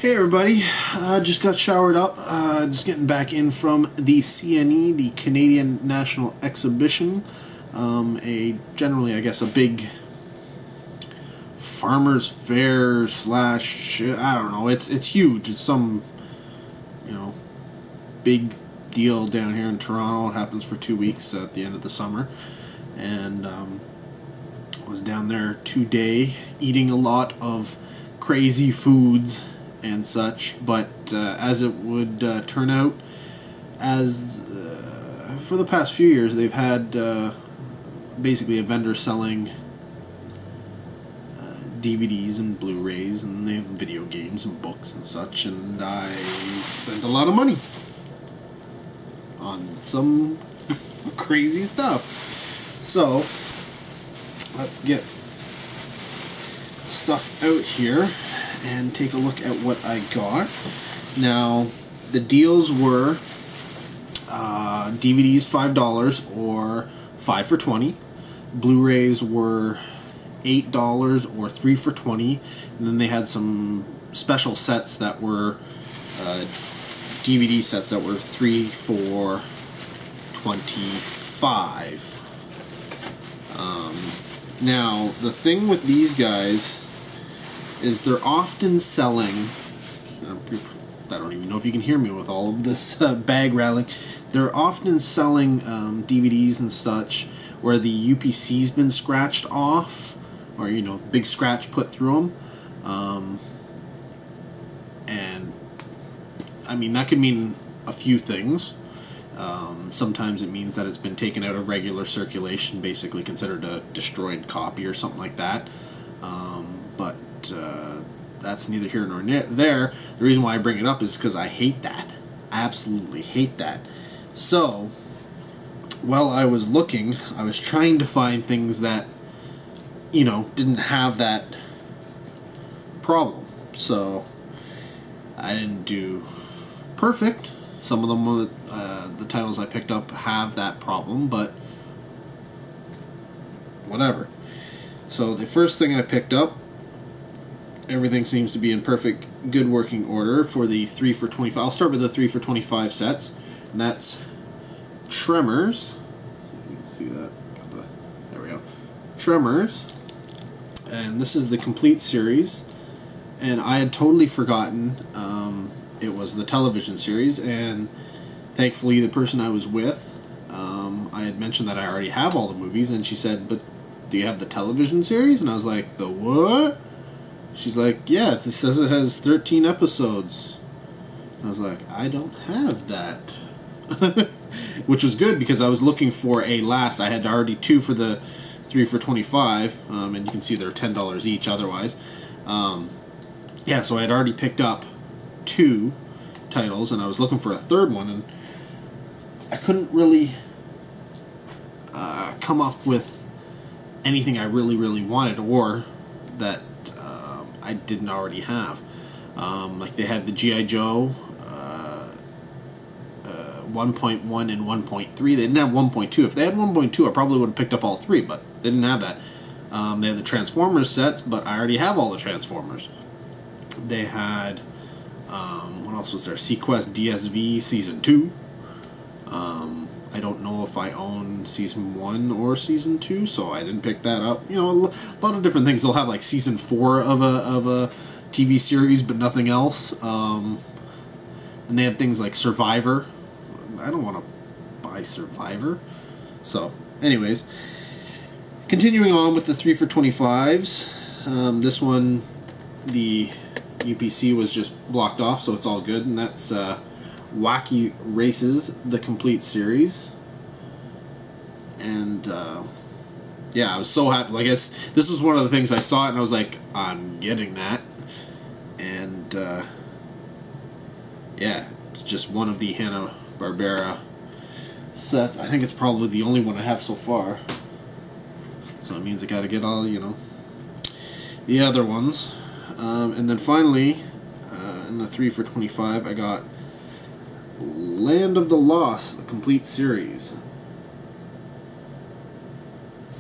Hey everybody, just got showered up, just getting back in from the CNE, the Canadian National Exhibition, generally, I guess, a big farmer's fair slash, I don't know, it's huge, it's some, big deal down here in Toronto. It happens for 2 weeks at the end of the summer, and I was down there today eating a lot of crazy foods and such, but as it would turn out, as for the past few years they've had basically a vendor selling DVDs and Blu-rays, and they have video games and books and such, and I spent a lot of money on some crazy stuff. So let's get stuff out here and take a look at what I got. Now, the deals were DVDs $5 or 5 for $20. Blu-rays were $8 or 3 for $20. And then they had some special sets that were DVD sets that were 3 for $25. Now, the thing with these guys is they're often selling, I don't even know if you can hear me with all of this bag rattling, they're often selling DVDs and such where the UPC's been scratched off, or, big scratch put through them. And, I mean, that could mean a few things. Sometimes it means that it's been taken out of regular circulation, basically considered a destroyed copy or something like that. But that's neither here nor there. The reason why I bring it up is because I hate that. I absolutely hate that. So, while I was looking, I was trying to find things that, didn't have that problem. So, I didn't do perfect. Some of them, the titles I picked up have that problem, but whatever. So the first thing I picked up, everything seems to be in perfect, good working order for the 3 for $25. I'll start with the 3 for $25 sets, and that's Tremors. You can see that. There we go. Tremors, and this is the complete series. And I had totally forgotten it was the television series, and thankfully the person I was with, I had mentioned that I already have all the movies, and she said, "But do you have the television series?" And I was like, "The what?" She's like, "Yeah, it says it has 13 episodes." And I was like, "I don't have that." Which was good, because I was looking for a last. I had already 2 for the 3 for $25, and you can see they're $10 each otherwise. Yeah, so I had already picked up 2 titles, and I was looking for a third one, and I couldn't really come up with anything I really, really wanted, or that I didn't already have. Like, they had the G.I. Joe 1.1 and 1.3. They didn't have 1.2. If they had 1.2, I probably would have picked up all 3, but they didn't have that. They had the Transformers sets, but I already have all the Transformers. They had, what else was there? Sequest DSV Season 2. I don't know if I own Season 1 or Season 2, so I didn't pick that up. A lot of different things. They'll have, like, Season 4 of a TV series, but nothing else. And they had things like Survivor. I don't want to buy Survivor. So, anyways, continuing on with the 3 for $25s. This one, the UPC was just blocked off, so it's all good, and that's Wacky Races, the complete series. And yeah, I was so happy. Like, this was one of the things I saw it, and I was like, I'm getting that. And yeah, it's just one of the Hanna-Barbera sets. I think it's probably the only one I have so far, so it means I gotta get all, the other ones. And then finally, in the 3 for $25, I got Land of the Lost, the complete series,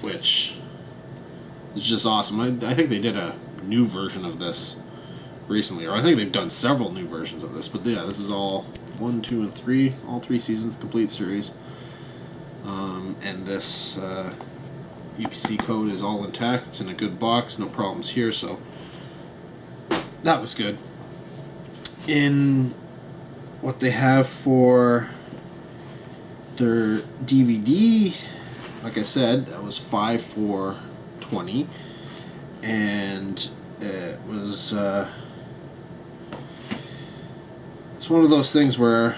which is just awesome. I think they did a new version of this recently, or I think they've done several new versions of this. But yeah, this is all 1, 2, and 3, all 3 seasons, complete series. And this UPC code is all intact. It's in a good box, no problems here. So that was good. In what they have for their DVD, like I said, that was 5 for $20, and it was it's one of those things where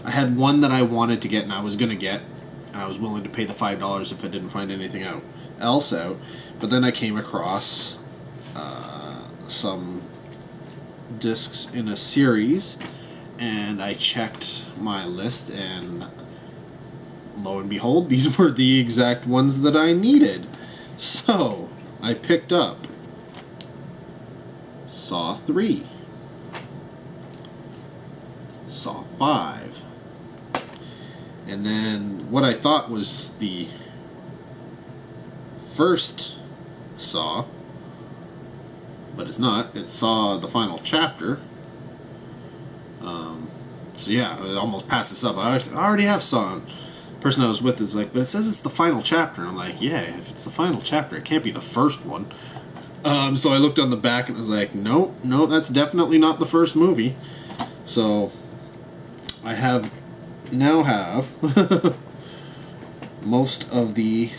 I had one that I wanted to get and I was gonna get, and I was willing to pay the $5 if I didn't find anything else out. But then I came across some discs in a series, and I checked my list, and lo and behold, these were the exact ones that I needed. So I picked up Saw 3, Saw 5, and then what I thought was the first Saw, but it's not. It Saw the final chapter. So yeah, it almost passed this up. I already have Saw. The person I was with is like, but it says it's the final chapter. And I'm like, yeah, if it's the final chapter, it can't be the first one. So I looked on the back and I was like, no, that's definitely not the first movie. So I now have most of the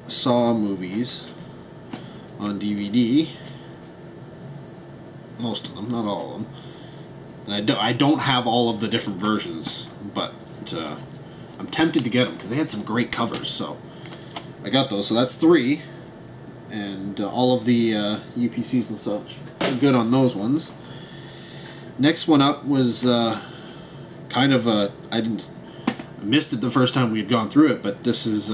Saw movies on DVD. Most of them, not all of them. And I don't have all of the different versions, but I'm tempted to get them because they had some great covers. So I got those. So that's 3, and all of the UPCs and such are good on those ones. Next one up was kind of I missed it the first time we had gone through it, but this is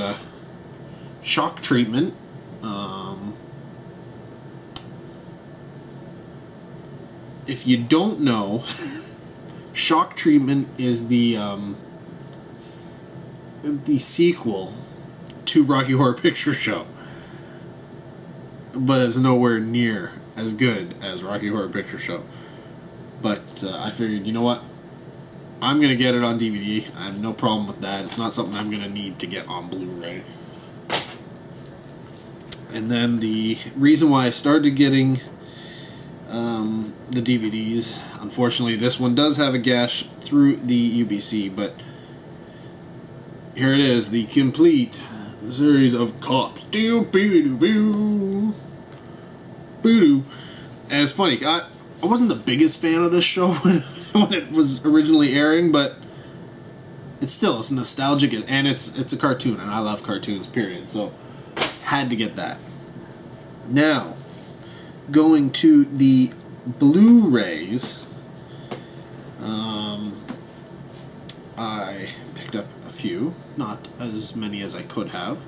Shock Treatment. If you don't know, Shock Treatment is the sequel to Rocky Horror Picture Show, but it's nowhere near as good as Rocky Horror Picture Show. But I figured, you know what? I'm going to get it on DVD. I have no problem with that. It's not something I'm going to need to get on Blu-ray. And then the reason why I started getting the DVDs, unfortunately this one does have a gash through the UBC, but here it is, the complete series of Cops. And it's funny, I wasn't the biggest fan of this show when it was originally airing, but it's nostalgic, and it's a cartoon, and I love cartoons, period. So had to get that. Now, going to the Blu-rays, I picked up a few, not as many as I could have,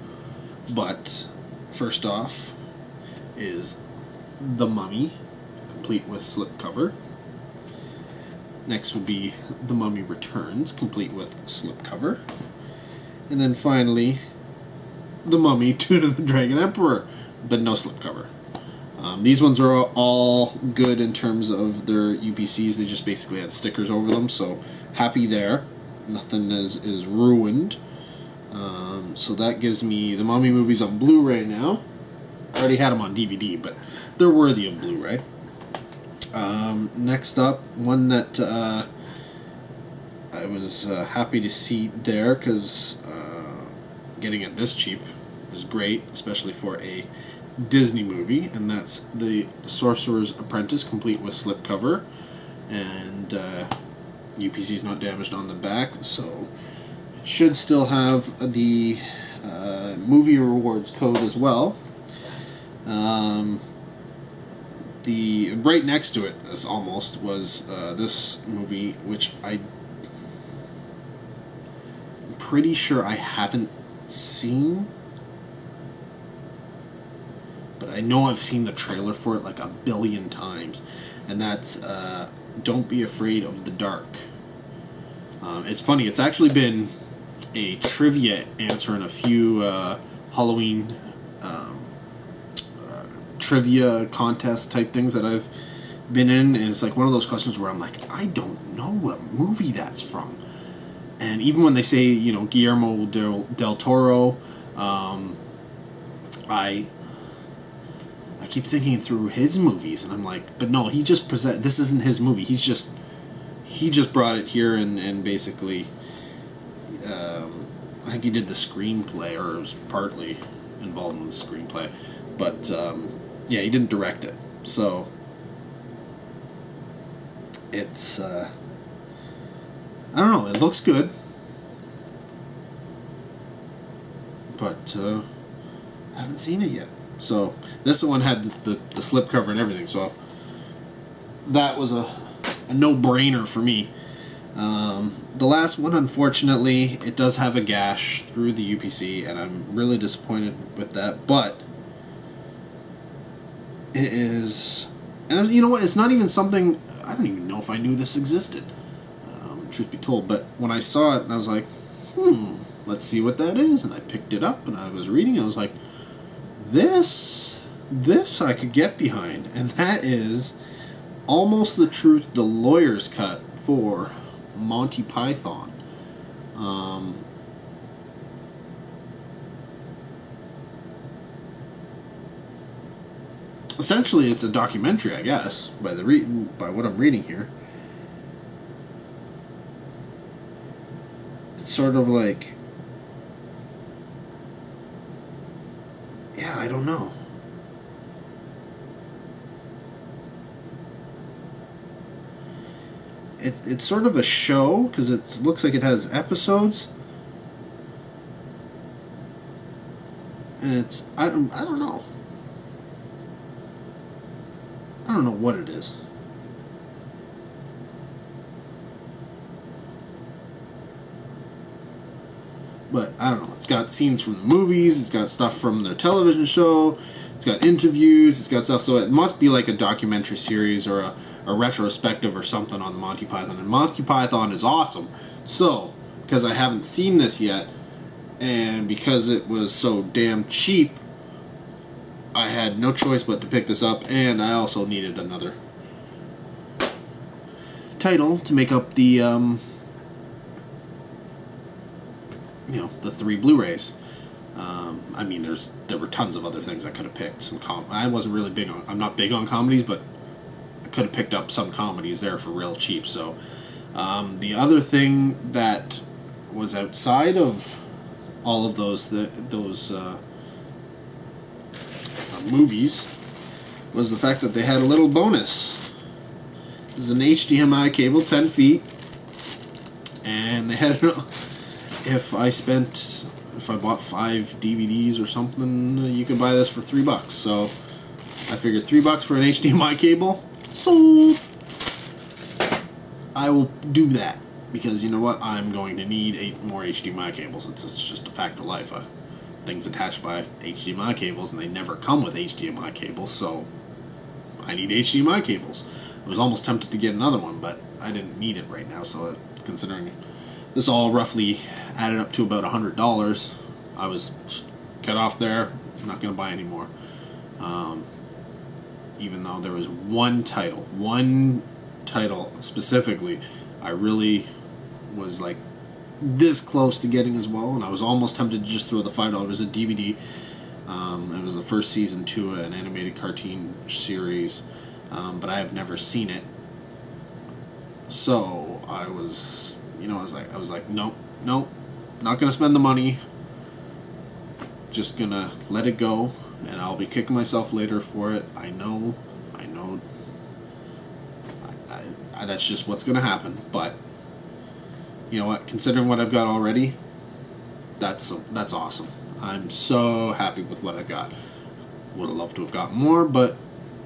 but first off is The Mummy, complete with slipcover. Next would be The Mummy Returns, complete with slipcover. And then finally, The Mummy, Tomb of the Dragon Emperor, but no slipcover. These ones are all good in terms of their UPCs. They just basically had stickers over them, so happy there. Nothing is ruined. So that gives me the Mummy movies on Blu-ray now. I already had them on DVD, but they're worthy of Blu-ray. Next up, one that I was happy to see there, because getting it this cheap is great, especially for a Disney movie, and that's the Sorcerer's Apprentice, complete with slipcover, and UPC is not damaged on the back, so should still have the movie rewards code as well. The right next to it, as almost, was this movie, which I'm pretty sure I haven't seen, but I know I've seen the trailer for it like 1 billion times, and that's Don't Be Afraid of the Dark. It's funny, it's actually been a trivia answer in a few Halloween trivia contest type things that I've been in, and it's like one of those questions where I'm like, I don't know what movie that's from. And even when they say, you know, Guillermo del Toro, I keep thinking through his movies, and I'm like, but no, he just this isn't his movie. He just brought it here and basically, I think he did the screenplay, or was partly involved in the screenplay, but yeah, he didn't direct it. So it's I don't know. It looks good, but I haven't seen it yet. So this one had the slipcover and everything, so that was a no-brainer for me. The last one, unfortunately, it does have a gash through the UPC, and I'm really disappointed with that, but it is, and you know what, it's not even something, I don't even know if I knew this existed, truth be told, but when I saw it, and I was like, let's see what that is, and I picked it up, and I was reading, and I was like, this I could get behind, and that is Almost the Truth, the lawyer's cut for Monty Python. Essentially, it's a documentary, I guess, by what I'm reading here. It's sort of like, yeah, I don't know. It's sort of a show, because it looks like it has episodes. And it's, I don't know. I don't know what it is. But I don't know. It's got scenes from the movies. It's got stuff from their television show. It's got interviews. It's got stuff. So it must be like a documentary series or a retrospective or something on the Monty Python. And Monty Python is awesome. So, because I haven't seen this yet, and because it was so damn cheap, I had no choice but to pick this up, and I also needed another title to make up the, you know, the 3 Blu-rays. I mean, there were tons of other things I could have picked. I wasn't really big on, I'm not big on comedies, but I could have picked up some comedies there for real cheap. So, the other thing that was outside of all of those movies was the fact that they had a little bonus. This is an HDMI cable, 10 feet, and they had it. If I bought 5 DVDs or something, you could buy this for $3. So I figured $3 for an HDMI cable, sold. I will do that, because you know what, I'm going to need 8 more HDMI cables. It's just a fact of life. Things attached by HDMI cables, and they never come with HDMI cables, so I need HDMI cables. I was almost tempted to get another one, but I didn't need it right now, so considering this all roughly added up to about $100, I was cut off there. I'm not going to buy any more. Even though there was one title specifically, I really was like this close to getting as well, and I was almost tempted to just throw the $5 a DVD. It was the first season to an animated cartoon series, but I have never seen it. So I was like, nope, not gonna spend the money. Just gonna let it go, and I'll be kicking myself later for it. I know. That's just what's gonna happen, but. You know what? Considering what I've got already, that's awesome. I'm so happy with what I got. Would have loved to have gotten more, but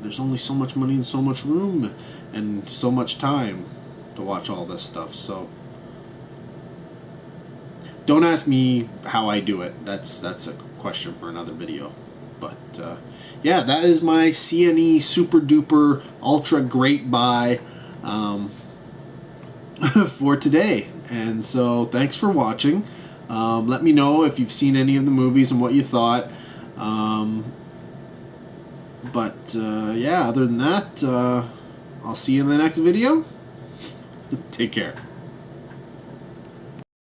there's only so much money and so much room and so much time to watch all this stuff. So don't ask me how I do it. That's a question for another video. But yeah, that is my CNE super duper ultra great buy for today. And so, thanks for watching. Let me know if you've seen any of the movies and what you thought. But yeah, other than that, I'll see you in the next video. Take care.